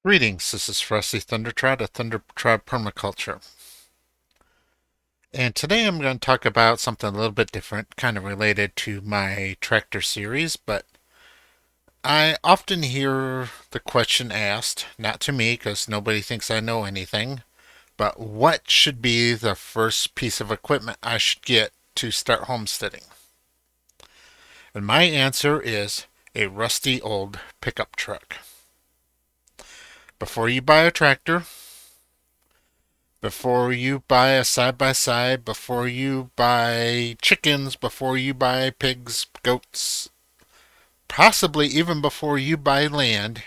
Greetings, this is Frosty Thundertrot of Thundertrot Permaculture. And today I'm going to talk about something a little bit different, kind of related to my tractor series, but I often hear the question asked, not to me because nobody thinks I know anything, but what should be the first piece of equipment I should get to start homesteading? And my answer is a rusty old pickup truck. Before you buy a tractor, before you buy a side by side, before you buy chickens, before you buy pigs, goats, possibly even before you buy land,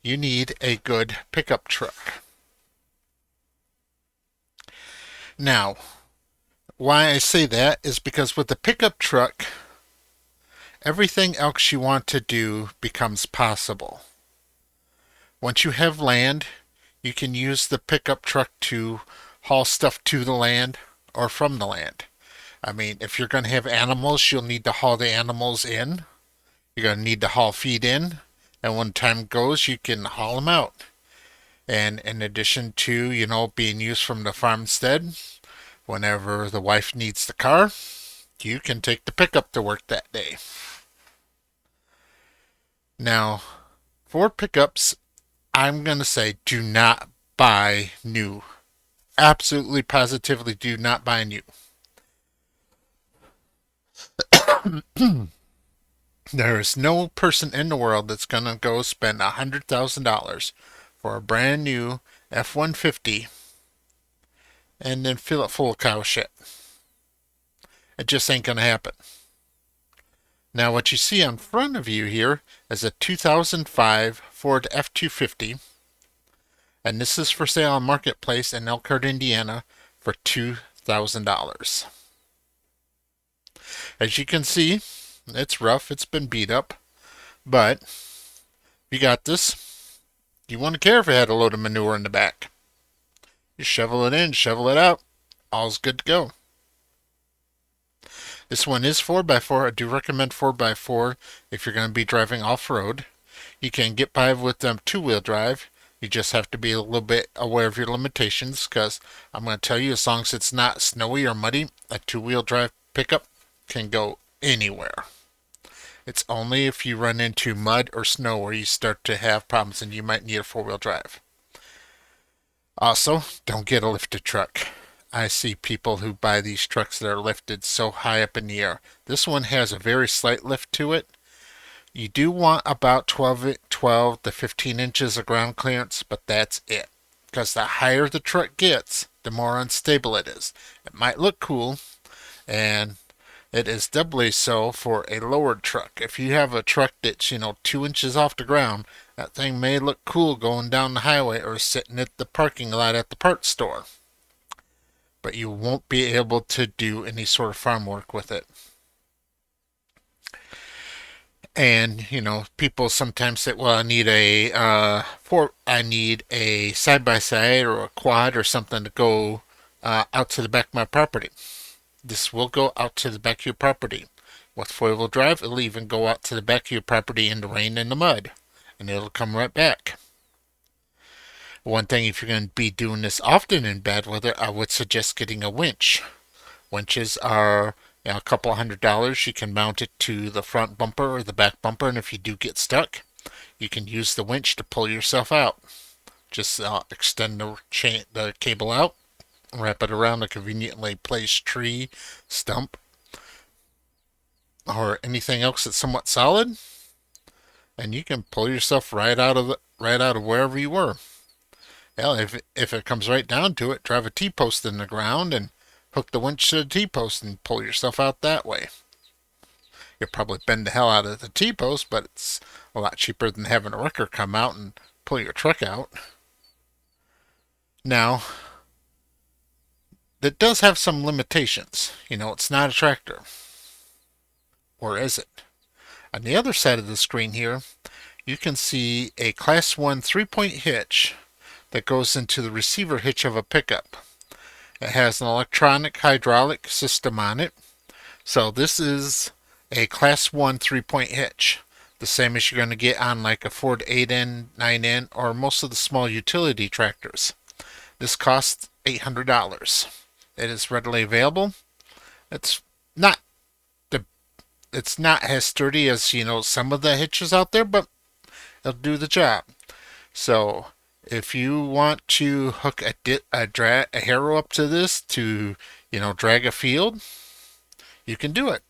you need a good pickup truck. Now, why I say that is because with the pickup truck, everything else you want to do becomes possible. Once you have land, you can use the pickup truck to haul stuff to the land or from the land. I mean, if you're going to have animals, you'll need to haul the animals in. You're going to need to haul feed in. And when time goes, you can haul them out. And in addition to, being used from the farmstead, whenever the wife needs the car, you can take the pickup to work that day. Now, for pickups, I'm going to say do not buy new. Absolutely, positively do not buy new. There is no person in the world that's going to go spend $100,000 for a brand new F-150 and then fill it full of cow shit. It just ain't going to happen. Now, what you see in front of you here is a 2005 Ford F-250, and this is for sale on Marketplace in Elkhart, Indiana for $2,000. As you can see, it's rough, it's been beat up, but you got this. You wouldn't care if it had a load of manure in the back. You shovel it in, shovel it out, all's good to go. This one is 4x4. I do recommend 4x4 if you're going to be driving off-road. You can get by with them two-wheel drive. You just have to be a little bit aware of your limitations because I'm going to tell you, as long as it's not snowy or muddy, a two-wheel drive pickup can go anywhere. It's only if you run into mud or snow where you start to have problems and you might need a four-wheel drive. Also, don't get a lifted truck. I see people who buy these trucks that are lifted so high up in the air. This one has a very slight lift to it. You do want about 12 to 15 inches of ground clearance, but that's it. Because the higher the truck gets, the more unstable it is. It might look cool, and it is doubly so for a lowered truck. If you have a truck that's, 2 inches off the ground, that thing may look cool going down the highway or sitting at the parking lot at the parts store. But you won't be able to do any sort of farm work with it. And people sometimes say, "Well, I need a side by side or a quad or something to go out to the back of my property." This will go out to the back of your property. With four-wheel drive, it'll even go out to the back of your property in the rain and the mud, and it'll come right back. One thing, if you're going to be doing this often in bad weather, I would suggest getting a winch. Winches are a couple $100. You can mount it to the front bumper or the back bumper, and if you do get stuck, you can use the winch to pull yourself out. Just extend the cable out, wrap it around a conveniently placed tree, stump, or anything else that's somewhat solid, and you can pull yourself right out of wherever you were. Hell, if it comes right down to it, drive a T-post in the ground and hook the winch to the T-post and pull yourself out that way. You'll probably bend the hell out of the T-post, but it's a lot cheaper than having a wrecker come out and pull your truck out. Now, it does have some limitations. It's not a tractor. Or is it? On the other side of the screen here, you can see a Class 1 3-point hitch that goes into the receiver hitch of a pickup. It has an electronic hydraulic system on it. So this is a Class 1 3-point hitch. the same as you're going to get on like a Ford 8N, 9N, or most of the small utility tractors. This costs $800. It is readily available. It's not the it's not as sturdy as some of the hitches out there, but it'll do the job. So if you want to hook a harrow up to this to drag a field, you can do it.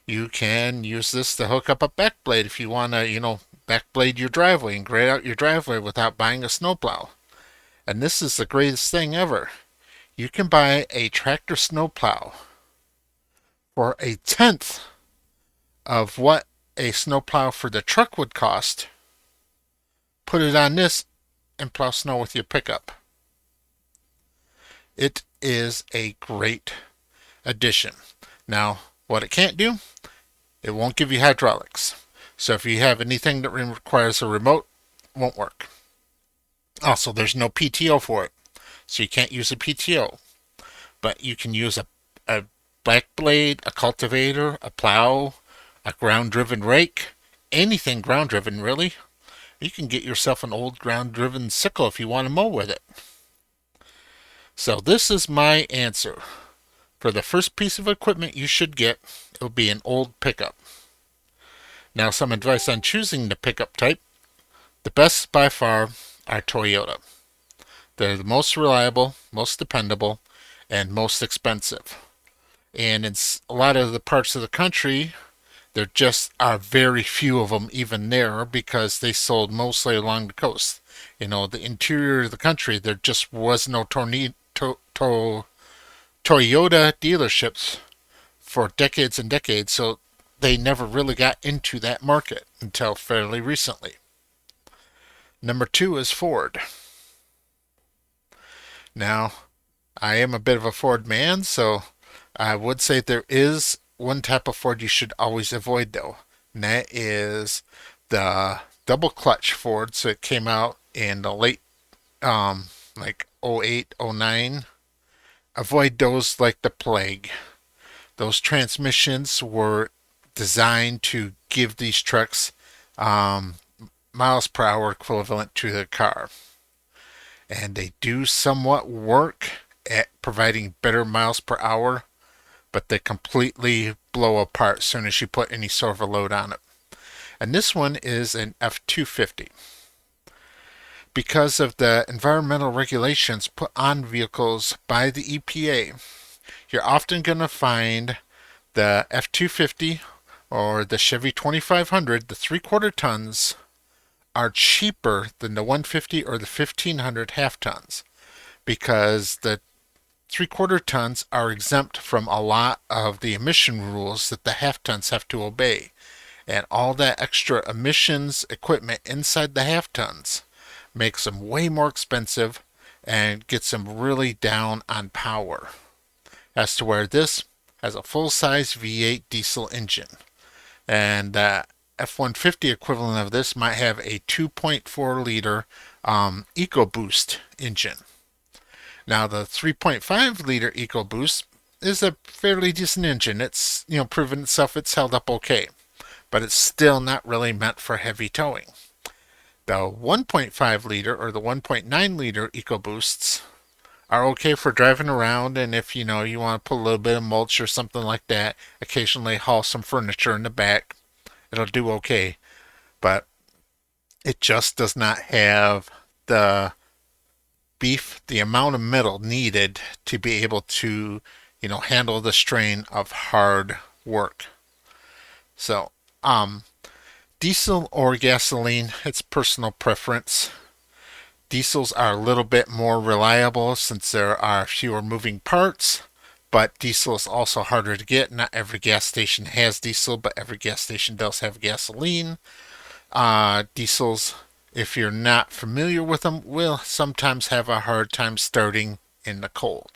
You can use this to hook up a backblade if you want to backblade your driveway and grade out your driveway without buying a snowplow. And this is the greatest thing ever. You can buy a tractor snowplow for a tenth of what a snowplow for the truck would cost. Put it on this and plow snow with your pickup. It is a great addition. Now, what it can't do, it won't give you hydraulics. So if you have anything that requires a remote, it won't work. Also, there's no PTO for it, so you can't use a PTO. But you can use a black blade, a cultivator, a plow, a ground-driven rake, anything ground-driven, really. You can get yourself an old ground-driven sickle if you want to mow with it. So this is my answer. For the first piece of equipment you should get, it will be an old pickup. Now, some advice on choosing the pickup type. The best by far are Toyota. They're the most reliable, most dependable, and most expensive. And in a lot of the parts of the country, there just are very few of them even there because they sold mostly along the coast. The interior of the country, there just was no Toyota dealerships for decades and decades, so they never really got into that market until fairly recently. Number 2 is Ford. Now, I am a bit of a Ford man, so I would say there is one type of Ford you should always avoid, though, and that is the double clutch Ford. So it came out in the late like 08, 09. Avoid those like the plague. Those transmissions were designed to give these trucks miles per hour equivalent to the car, and they do somewhat work at providing better miles per hour, but they completely blow apart as soon as you put any sort of a load on it. And this one is an F-250. Because of the environmental regulations put on vehicles by the EPA, you're often going to find the F-250 or the Chevy 2500, the 3/4 tons, are cheaper than the 150 or the 1500 half tons, because the 3/4 tons are exempt from a lot of the emission rules that the half tons have to obey. And all that extra emissions equipment inside the half tons makes them way more expensive and gets them really down on power. As to where this has a full-size V8 diesel engine. And the F-150 equivalent of this might have a 2.4 liter EcoBoost engine. Now the 3.5 liter EcoBoost is a fairly decent engine. It's proven itself, it's held up okay, but it's still not really meant for heavy towing. The 1.5 liter or the 1.9 liter EcoBoosts are okay for driving around, and if you want to put a little bit of mulch or something like that, occasionally haul some furniture in the back, it'll do okay. But it just does not have the amount of metal needed to be able to handle the strain of hard work. So diesel or gasoline, it's personal preference. Diesels are a little bit more reliable since there are fewer moving parts, but diesel is also harder to get. Not every gas station has diesel, but every gas station does have gasoline. Diesels, if you're not familiar with them, will sometimes have a hard time starting in the cold.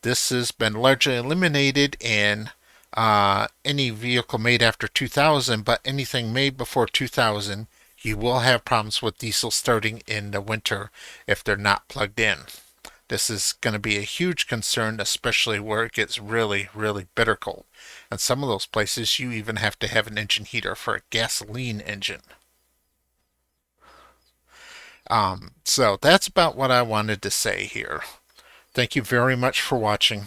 This has been largely eliminated in any vehicle made after 2000, but anything made before 2000, you will have problems with diesel starting in the winter if they're not plugged in. This is going to be a huge concern, especially where it gets really, really bitter cold. And some of those places, you even have to have an engine heater for a gasoline engine. So that's about what I wanted to say here. Thank you very much for watching.